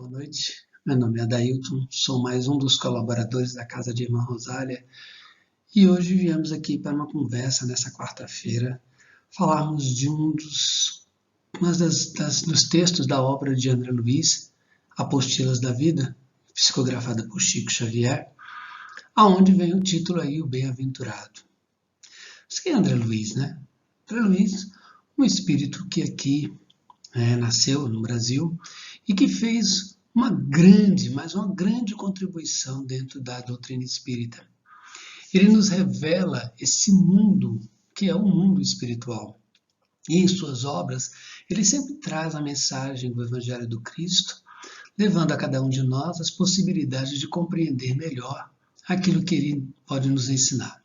Boa noite, meu nome é Adailton, sou mais um dos colaboradores da Casa de Irmã Rosália e hoje viemos aqui para uma conversa nessa quarta-feira, falarmos de dos textos da obra de André Luiz, Apostilas da Vida, psicografada por Chico Xavier, aonde vem o título aí, o Bem-aventurado. Mas quem é André Luiz, né? André Luiz, um espírito que aqui nasceu no Brasil e que fez uma grande contribuição dentro da doutrina espírita. Ele nos revela esse mundo que é o mundo espiritual. E em suas obras, ele sempre traz a mensagem do Evangelho do Cristo, levando a cada um de nós as possibilidades de compreender melhor aquilo que ele pode nos ensinar.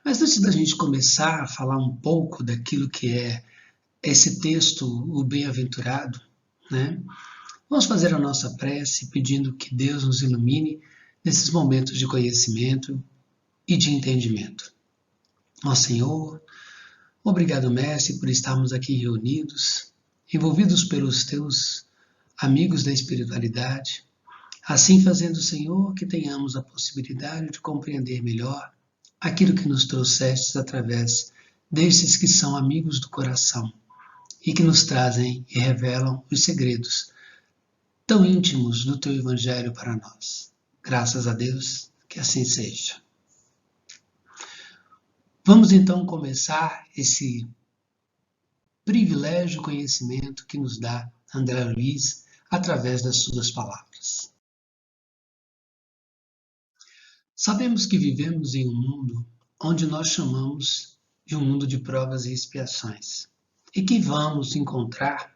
Mas antes da gente começar a falar um pouco daquilo que é esse texto, o Bem-aventurado, né? Vamos fazer a nossa prece pedindo que Deus nos ilumine nesses momentos de conhecimento e de entendimento. Ó Senhor, obrigado, Mestre, por estarmos aqui reunidos, envolvidos pelos teus amigos da espiritualidade, assim fazendo, Senhor, que tenhamos a possibilidade de compreender melhor aquilo que nos trouxestes através desses que são amigos do coração e que nos trazem e revelam os segredos tão íntimos do teu Evangelho para nós. Graças a Deus, que assim seja. Vamos então começar esse privilégio conhecimento que nos dá André Luiz através das suas palavras. Sabemos que vivemos em um mundo onde nós chamamos de um mundo de provas e expiações e que vamos encontrar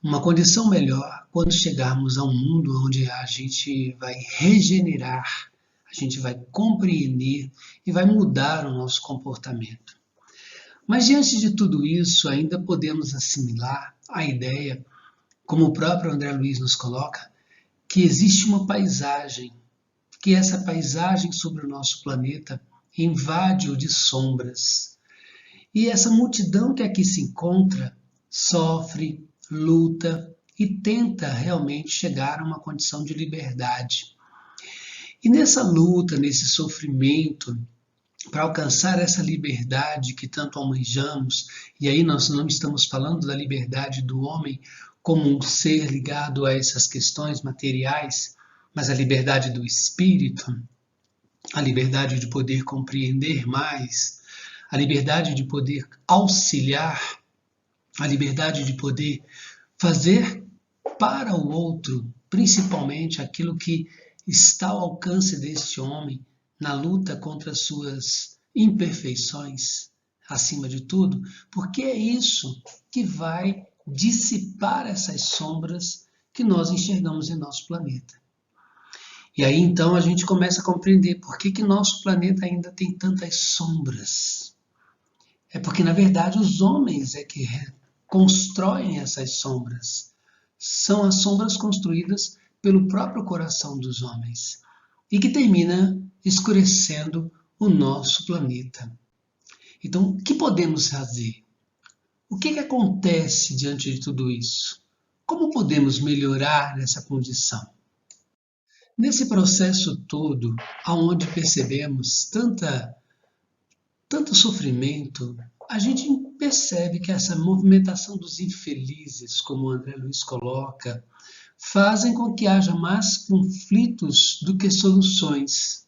uma condição melhor quando chegarmos a um mundo onde a gente vai regenerar, a gente vai compreender e vai mudar o nosso comportamento. Mas diante de tudo isso, ainda podemos assimilar a ideia, como o próprio André Luiz nos coloca, que existe uma paisagem, que essa paisagem sobre o nosso planeta invade-o de sombras. E essa multidão que aqui se encontra sofre, luta e tenta realmente chegar a uma condição de liberdade. E nessa luta, nesse sofrimento, para alcançar essa liberdade que tanto almejamos, e aí nós não estamos falando da liberdade do homem como um ser ligado a essas questões materiais, mas a liberdade do espírito, a liberdade de poder compreender mais, a liberdade de poder auxiliar, a liberdade de poder fazer para o outro, principalmente aquilo que está ao alcance deste homem na luta contra as suas imperfeições, acima de tudo, porque é isso que vai dissipar essas sombras que nós enxergamos em nosso planeta. E aí então a gente começa a compreender por que nosso planeta ainda tem tantas sombras. É porque, na verdade, os homens é que constroem essas sombras. São as sombras construídas pelo próprio coração dos homens e que termina escurecendo o nosso planeta. Então, o que podemos fazer? O que acontece diante de tudo isso? Como podemos melhorar essa condição? Nesse processo todo, onde percebemos tanto sofrimento, a gente percebe que essa movimentação dos infelizes, como o André Luiz coloca, fazem com que haja mais conflitos do que soluções.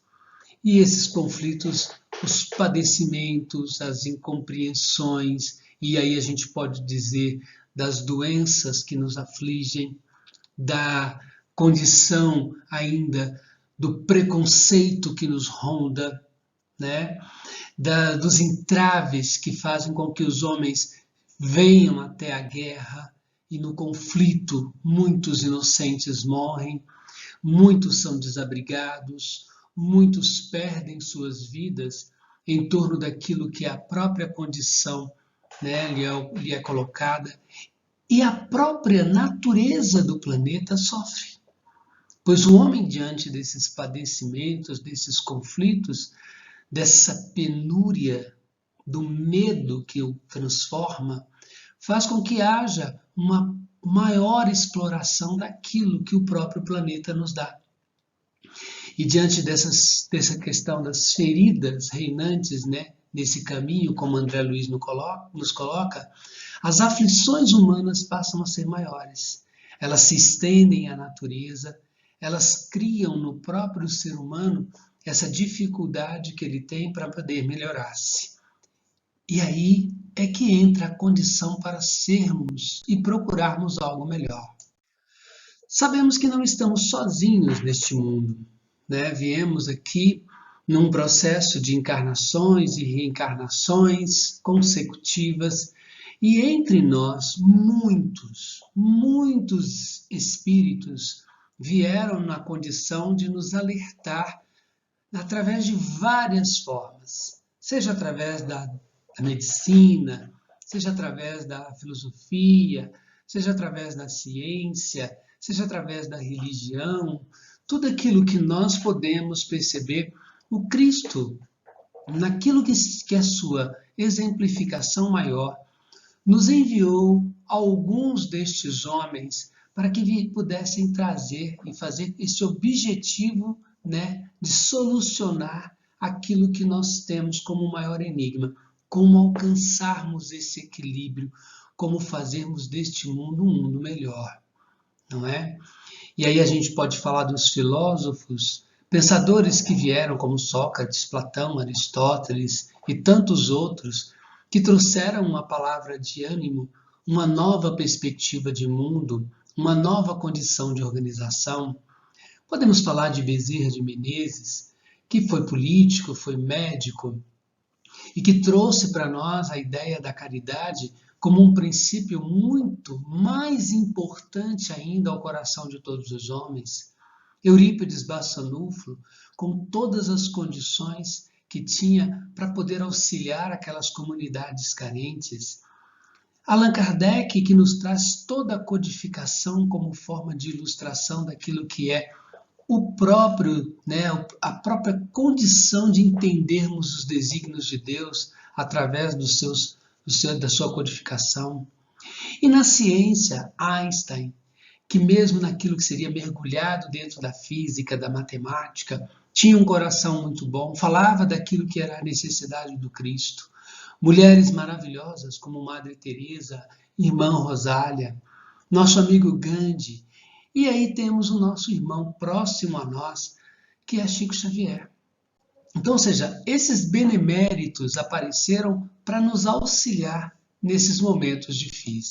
E esses conflitos, os padecimentos, as incompreensões, e aí a gente pode dizer das doenças que nos afligem, da condição ainda do preconceito que nos ronda, né? Dos entraves que fazem com que os homens venham até a guerra e no conflito muitos inocentes morrem, muitos são desabrigados, muitos perdem suas vidas em torno daquilo que a própria condição, né, lhe é colocada, e a própria natureza do planeta sofre. Pois o homem, diante desses padecimentos, desses conflitos, dessa penúria, do medo que o transforma, faz com que haja uma maior exploração daquilo que o próprio planeta nos dá. E diante dessa questão das feridas reinantes, né, nesse caminho, como André Luiz nos coloca, as aflições humanas passam a ser maiores. Elas se estendem à natureza, elas criam no próprio ser humano essa dificuldade que ele tem para poder melhorar-se. E aí é que entra a condição para sermos e procurarmos algo melhor. Sabemos que não estamos sozinhos neste mundo, né? Viemos aqui num processo de encarnações e reencarnações consecutivas, e entre nós muitos espíritos vieram na condição de nos alertar através de várias formas, seja através da medicina, seja através da filosofia, seja através da ciência, seja através da religião, tudo aquilo que nós podemos perceber, o Cristo, naquilo que é a sua exemplificação maior, nos enviou alguns destes homens para que pudessem trazer e fazer esse objetivo, né, de solucionar aquilo que nós temos como o maior enigma, como alcançarmos esse equilíbrio, como fazermos deste mundo um mundo melhor, não é? E aí a gente pode falar dos filósofos, pensadores que vieram como Sócrates, Platão, Aristóteles e tantos outros, que trouxeram uma palavra de ânimo, uma nova perspectiva de mundo, uma nova condição de organização. Podemos falar de Bezerra de Menezes, que foi político, foi médico, e que trouxe para nós a ideia da caridade como um princípio muito mais importante ainda ao coração de todos os homens. Eurípides Barçanufo, com todas as condições que tinha para poder auxiliar aquelas comunidades carentes. Allan Kardec, que nos traz toda a codificação como forma de ilustração daquilo que é o próprio, né, a própria condição de entendermos os desígnios de Deus através da sua codificação. E na ciência, Einstein, que mesmo naquilo que seria mergulhado dentro da física, da matemática, tinha um coração muito bom, falava daquilo que era a necessidade do Cristo. Mulheres maravilhosas como Madre Teresa, Irmã Rosália, nosso amigo Gandhi, e aí temos o nosso irmão próximo a nós, que é Chico Xavier. Então, ou seja, esses beneméritos apareceram para nos auxiliar nesses momentos difíceis.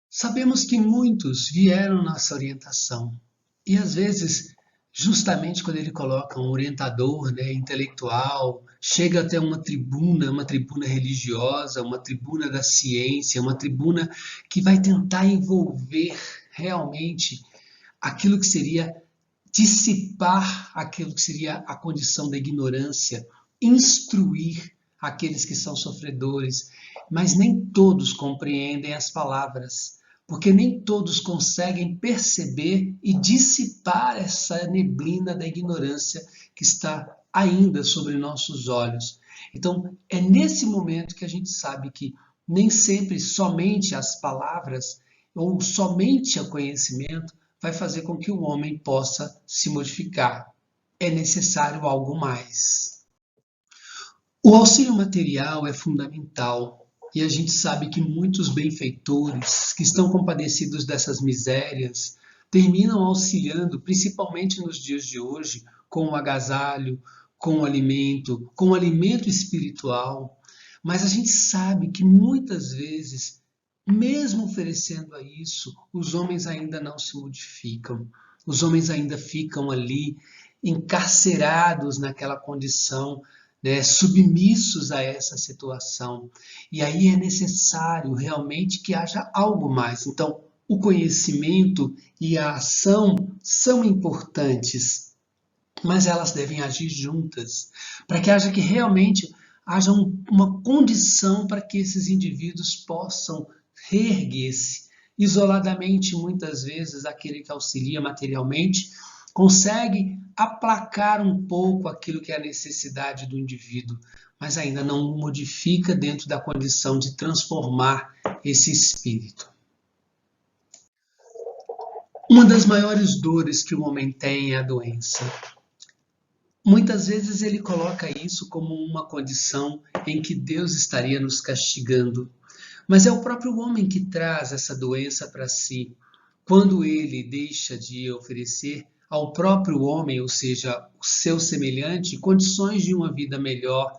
Sabemos que muitos vieram nessa orientação, e às vezes, justamente quando ele coloca um orientador, né, intelectual, chega até uma tribuna religiosa, uma tribuna da ciência, uma tribuna que vai tentar envolver realmente aquilo que seria dissipar aquilo que seria a condição da ignorância, instruir aqueles que são sofredores, mas nem todos compreendem as palavras, porque nem todos conseguem perceber e dissipar essa neblina da ignorância que está ainda sobre nossos olhos. Então, é nesse momento que a gente sabe que nem sempre somente as palavras ou somente o conhecimento vai fazer com que o homem possa se modificar. É necessário algo mais. O auxílio material é fundamental e a gente sabe que muitos benfeitores que estão compadecidos dessas misérias terminam auxiliando, principalmente nos dias de hoje, com o agasalho, com o alimento espiritual. Mas a gente sabe que muitas vezes, mesmo oferecendo a isso, os homens ainda não se modificam. Os homens ainda ficam ali encarcerados naquela condição, né, submissos a essa situação. E aí é necessário realmente que haja algo mais. Então, o conhecimento e a ação são importantes, mas elas devem agir juntas, para que realmente haja uma condição para que esses indivíduos possam reerguer-se. Isoladamente, muitas vezes, aquele que auxilia materialmente consegue aplacar um pouco aquilo que é a necessidade do indivíduo, mas ainda não modifica dentro da condição de transformar esse espírito. Uma das maiores dores que o homem tem é a doença. Muitas vezes ele coloca isso como uma condição em que Deus estaria nos castigando. Mas é o próprio homem que traz essa doença para si, quando ele deixa de oferecer ao próprio homem, ou seja, o seu semelhante, condições de uma vida melhor,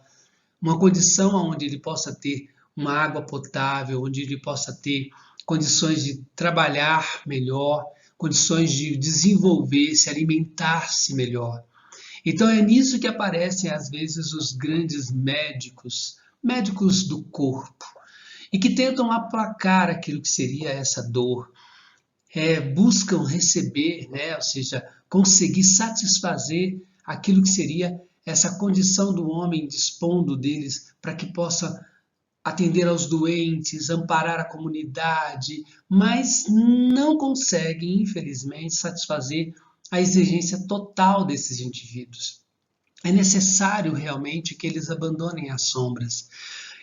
uma condição onde ele possa ter uma água potável, onde ele possa ter condições de trabalhar melhor, condições de desenvolver-se, alimentar-se melhor. Então é nisso que aparecem às vezes os grandes médicos, médicos do corpo, e que tentam aplacar aquilo que seria essa dor, buscam receber, né, ou seja, conseguir satisfazer aquilo que seria essa condição do homem dispondo deles para que possa atender aos doentes, amparar a comunidade, mas não conseguem, infelizmente, satisfazer a exigência total desses indivíduos. É necessário realmente que eles abandonem as sombras.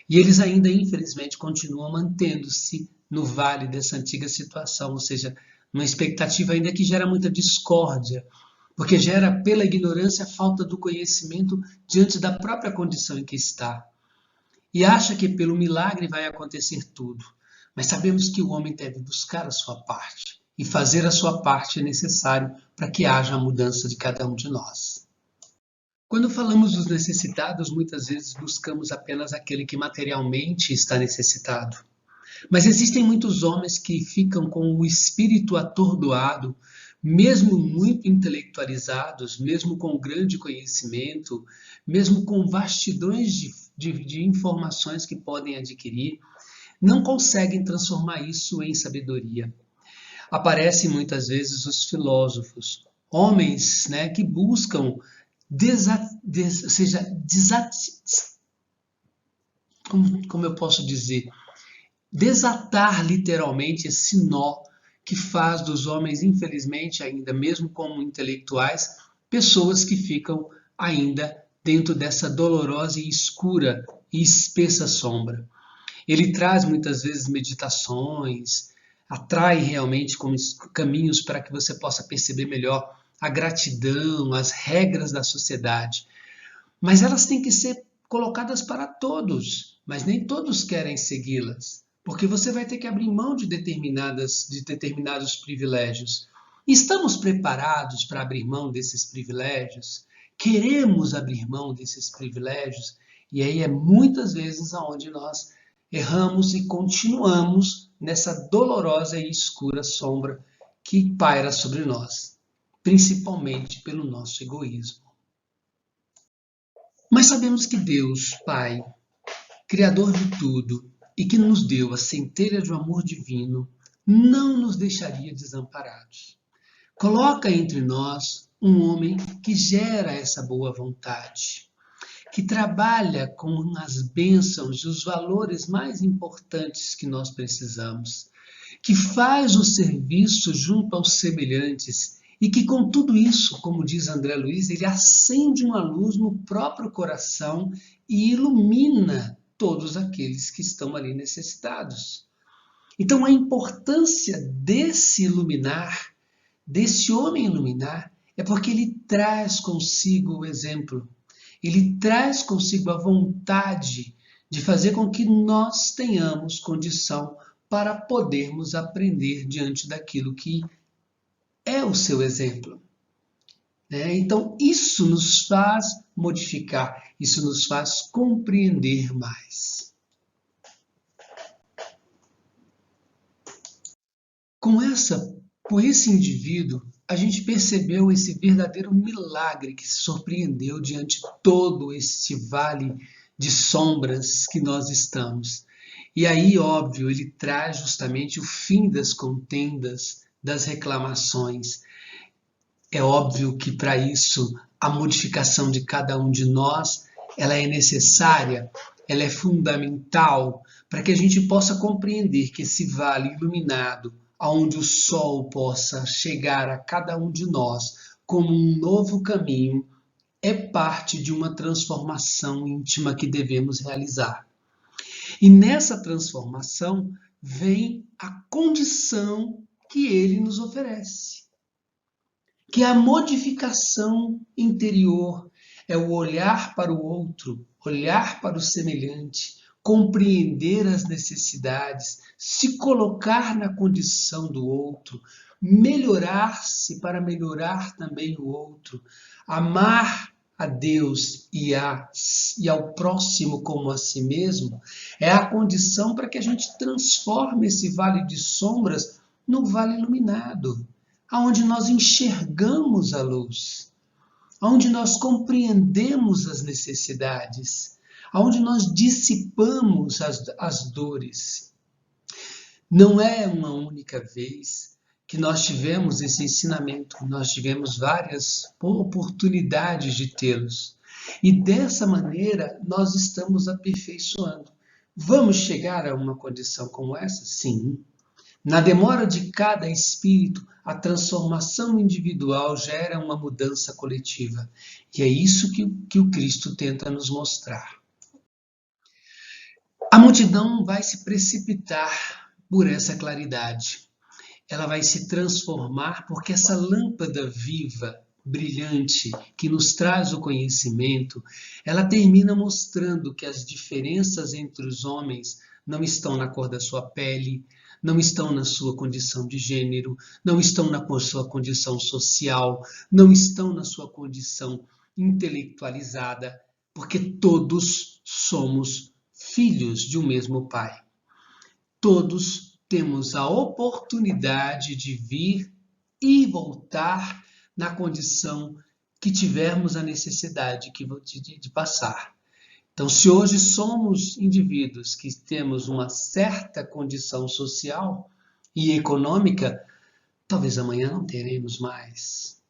E eles ainda, infelizmente, continuam mantendo-se no vale dessa antiga situação, ou seja, uma expectativa ainda que gera muita discórdia, porque gera pela ignorância a falta do conhecimento diante da própria condição em que está. E acha que pelo milagre vai acontecer tudo. Mas sabemos que o homem deve buscar a sua parte. E fazer a sua parte é necessário para que haja a mudança de cada um de nós. Quando falamos dos necessitados, muitas vezes buscamos apenas aquele que materialmente está necessitado. Mas existem muitos homens que ficam com o espírito atordoado, mesmo muito intelectualizados, mesmo com grande conhecimento, mesmo com vastidões de informações que podem adquirir, não conseguem transformar isso em sabedoria. Aparecem muitas vezes os filósofos, homens, né, que buscam como eu posso dizer, desatar literalmente esse nó que faz dos homens, infelizmente, ainda mesmo como intelectuais, pessoas que ficam ainda dentro dessa dolorosa e escura e espessa sombra. Ele traz muitas vezes meditações, atrai realmente como caminhos para que você possa perceber melhor a gratidão, as regras da sociedade. Mas elas têm que ser colocadas para todos, mas nem todos querem segui-las, porque você vai ter que abrir mão de determinados privilégios. Estamos preparados para abrir mão desses privilégios? Queremos abrir mão desses privilégios? E aí é muitas vezes aonde nós erramos e continuamos nessa dolorosa e escura sombra que paira sobre nós, principalmente pelo nosso egoísmo. Mas sabemos que Deus, Pai, Criador de tudo, e que nos deu a centelha de um amor divino, não nos deixaria desamparados. Coloca entre nós um homem que gera essa boa vontade, que trabalha com as bênçãos e os valores mais importantes que nós precisamos, que faz o serviço junto aos semelhantes e que com tudo isso, como diz André Luiz, ele acende uma luz no próprio coração e ilumina todos aqueles que estão ali necessitados. Então a importância desse iluminar, desse homem iluminar, é porque ele traz consigo o exemplo. Ele traz consigo a vontade de fazer com que nós tenhamos condição para podermos aprender diante daquilo que é o seu exemplo. Então, isso nos faz modificar, isso nos faz compreender mais. Com esse indivíduo, a gente percebeu esse verdadeiro milagre que se surpreendeu diante de todo esse vale de sombras que nós estamos. E aí, óbvio, ele traz justamente o fim das contendas, das reclamações. É óbvio que para isso a modificação de cada um de nós, ela é necessária, ela é fundamental para que a gente possa compreender que esse vale iluminado, onde o sol possa chegar a cada um de nós como um novo caminho, é parte de uma transformação íntima que devemos realizar. E nessa transformação vem a condição que ele nos oferece. Que a modificação interior é o olhar para o outro, olhar para o semelhante, compreender as necessidades, se colocar na condição do outro, melhorar-se para melhorar também o outro, amar a Deus e ao próximo como a si mesmo, é a condição para que a gente transforme esse vale de sombras no vale iluminado, aonde nós enxergamos a luz, aonde nós compreendemos as necessidades, aonde nós dissipamos as dores. Não é uma única vez que nós tivemos esse ensinamento, nós tivemos várias oportunidades de tê-los. E dessa maneira nós estamos aperfeiçoando. Vamos chegar a uma condição como essa? Sim. Na demora de cada espírito, a transformação individual gera uma mudança coletiva. E é isso que o Cristo tenta nos mostrar. A multidão vai se precipitar por essa claridade. Ela vai se transformar porque essa lâmpada viva, brilhante, que nos traz o conhecimento, ela termina mostrando que as diferenças entre os homens não estão na cor da sua pele, não estão na sua condição de gênero, não estão na sua condição social, não estão na sua condição intelectualizada, porque todos somos filhos de um mesmo Pai. Todos temos a oportunidade de vir e voltar na condição que tivermos a necessidade de passar. Então, se hoje somos indivíduos que temos uma certa condição social e econômica, talvez amanhã não teremos mais.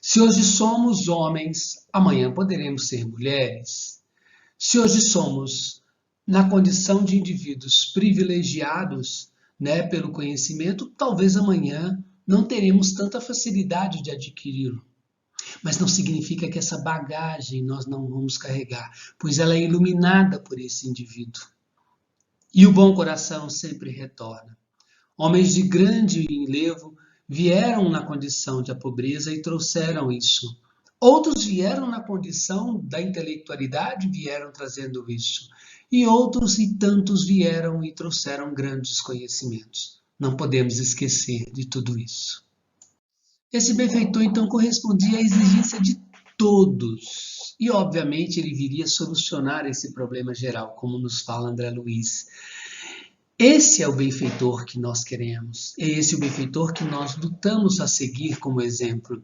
Se hoje somos homens, amanhã poderemos ser mulheres. Se hoje somos na condição de indivíduos privilegiados, pelo conhecimento, talvez amanhã não teremos tanta facilidade de adquiri-lo. Mas não significa que essa bagagem nós não vamos carregar, pois ela é iluminada por esse indivíduo. E o bom coração sempre retorna. Homens de grande enlevo vieram na condição da pobreza e trouxeram isso. Outros vieram na condição da intelectualidade, vieram trazendo isso. E outros e tantos vieram e trouxeram grandes conhecimentos. Não podemos esquecer de tudo isso. Esse benfeitor, então, correspondia à exigência de todos. E, obviamente, ele viria solucionar esse problema geral, como nos fala André Luiz. Esse é o benfeitor que nós queremos. É esse o benfeitor que nós lutamos a seguir como exemplo.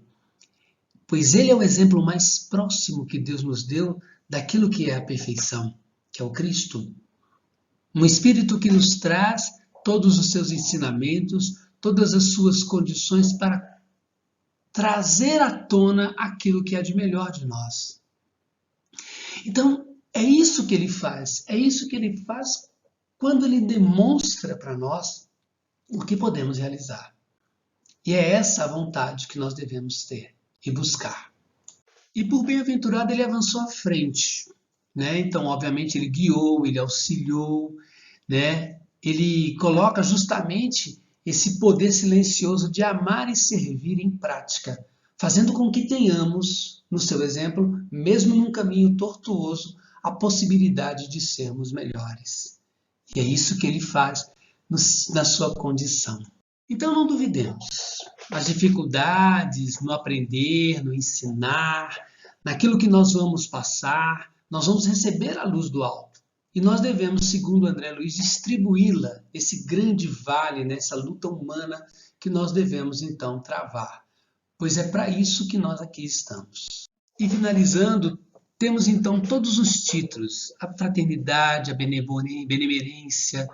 Pois ele é o exemplo mais próximo que Deus nos deu daquilo que é a perfeição, que é o Cristo. Um Espírito que nos traz todos os seus ensinamentos, todas as suas condições para trazer à tona aquilo que é de melhor de nós. Então, é isso que ele faz. É isso que ele faz quando ele demonstra para nós o que podemos realizar. E é essa a vontade que nós devemos ter e buscar. E por bem-aventurado ele avançou à frente. Então, obviamente, ele guiou, ele auxiliou, ele coloca justamente esse poder silencioso de amar e servir em prática, fazendo com que tenhamos, no seu exemplo, mesmo num caminho tortuoso, a possibilidade de sermos melhores. E é isso que ele faz na sua condição. Então não duvidemos. As dificuldades no aprender, no ensinar, naquilo que nós vamos passar, nós vamos receber a luz do alto. E nós devemos, segundo André Luiz, distribuí-la, esse grande vale, nessa luta humana que nós devemos então travar. Pois é para isso que nós aqui estamos. E finalizando, temos então todos os títulos, a fraternidade, a benemerência,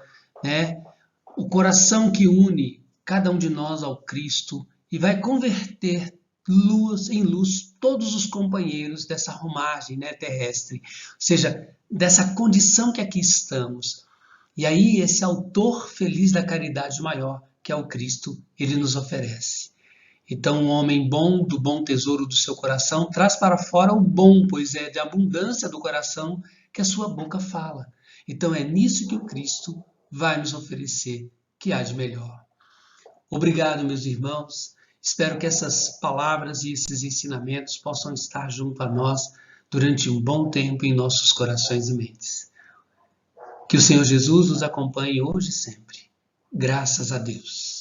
o coração que une cada um de nós ao Cristo e vai converter luz em luz todos os companheiros dessa romagem terrestre, ou seja, dessa condição que aqui estamos. E aí esse autor feliz da caridade maior, que é o Cristo, ele nos oferece. Então, um homem bom, do bom tesouro do seu coração, traz para fora o bom, pois é de abundância do coração que a sua boca fala. Então, é nisso que o Cristo vai nos oferecer, que há de melhor. Obrigado, meus irmãos. Espero que essas palavras e esses ensinamentos possam estar junto a nós durante um bom tempo em nossos corações e mentes. Que o Senhor Jesus nos acompanhe hoje e sempre. Graças a Deus.